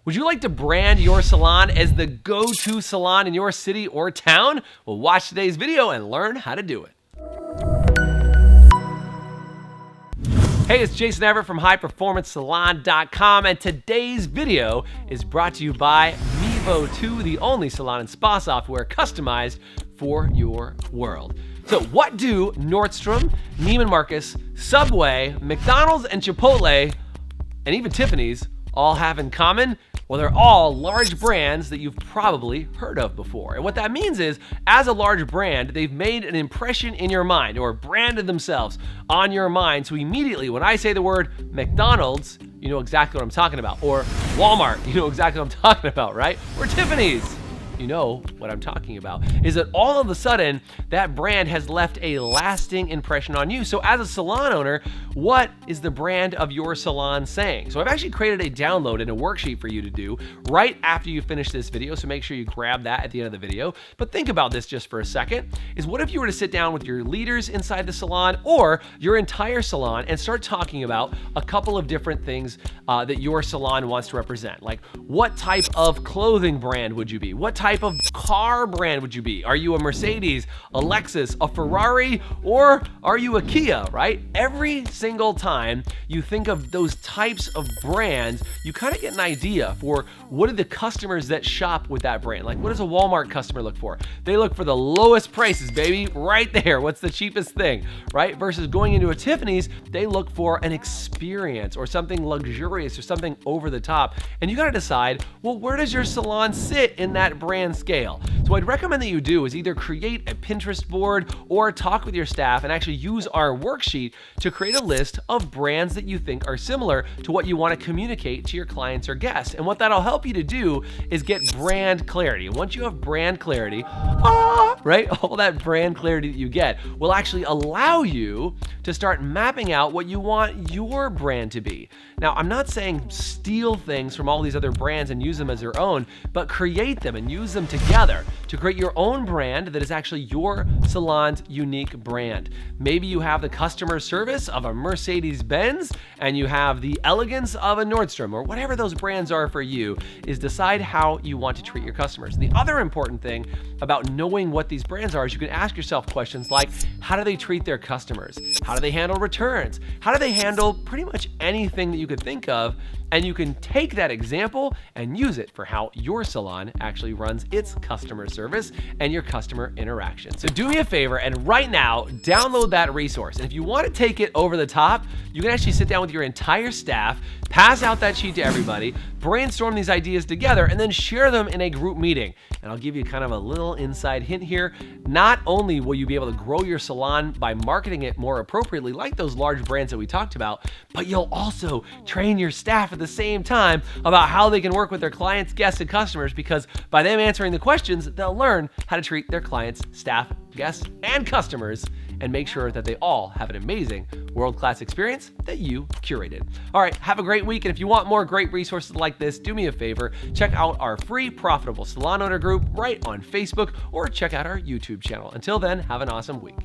Would you like to brand your salon as the go-to salon in your city or town? Well, watch today's video and learn how to do it. Hey, it's Jason Everett from HighPerformanceSalon.com, and today's video is brought to you by Mevo 2, the only salon and spa software customized for your world. So what do Nordstrom, Neiman Marcus, Subway, McDonald's, and Chipotle, and even Tiffany's all have in common? Well, they're all large brands that you've probably heard of before. And what that means is, as a large brand, they've made an impression in your mind or branded themselves on your mind. So immediately when I say the word McDonald's, you know exactly what I'm talking about. Or Walmart, you know exactly what I'm talking about, right? Or Tiffany's. You know what I'm talking about, is that all of a sudden that brand has left a lasting impression on you. So as a salon owner, what is the brand of your salon saying? So I've actually created a download and a worksheet for you to do right after you finish this video. So make sure you grab that at the end of the video. But think about this just for a second, is what if you were to sit down with your leaders inside the salon or your entire salon and start talking about a couple of different things that your salon wants to represent? Like, what type of clothing brand would you be? What type of car brand would you be? Are you a Mercedes, a Lexus, a Ferrari, or are you a Kia, right? Every single time you think of those types of brands, you kind of get an idea for what are the customers that shop with that brand. Like, what does a Walmart customer look for? They look for the lowest prices, baby, right there. What's the cheapest thing, right? Versus going into a Tiffany's, they look for an experience or something luxurious or something over the top. And you got to decide, well, where does your salon sit in that brand scale? So what I'd recommend that you do is either create a Pinterest board or talk with your staff and actually use our worksheet to create a list of brands that you think are similar to what you want to communicate to your clients or guests. And what that'll help you to do is get brand clarity. Once you have brand clarity, right, all that brand clarity that you get will actually allow you to start mapping out what you want your brand to be. Now, I'm not saying steal things from all these other brands and use them as your own, but create them and use them together to create your own brand that is actually your salon's unique brand. Maybe you have the customer service of a Mercedes-Benz and you have the elegance of a Nordstrom, or whatever those brands are for you, is decide how you want to treat your customers. The other important thing about knowing what these brands are is you can ask yourself questions like, how do they treat their customers? How do they handle returns? How do they handle pretty much anything that you could think of? And you can take that example and use it for how your salon actually runs its customer service and your customer interaction. So do me a favor and right now, download that resource. And if you want to take it over the top, you can actually sit down with your entire staff, pass out that sheet to everybody, brainstorm these ideas together, and then share them in a group meeting. And I'll give you kind of a little inside hint here. Not only will you be able to grow your salon by marketing it more appropriately, like those large brands that we talked about, but you'll also train your staff at the same time about how they can work with their clients, guests, and customers, because by them answering the questions, they'll learn how to treat their clients, staff, guests, and customers, and make sure that they all have an amazing world-class experience that you curated. All right, have a great week, and if you want more great resources like this, do me a favor, check out our free Profitable Salon Owner group right on Facebook, or check out our YouTube channel. Until then, have an awesome week.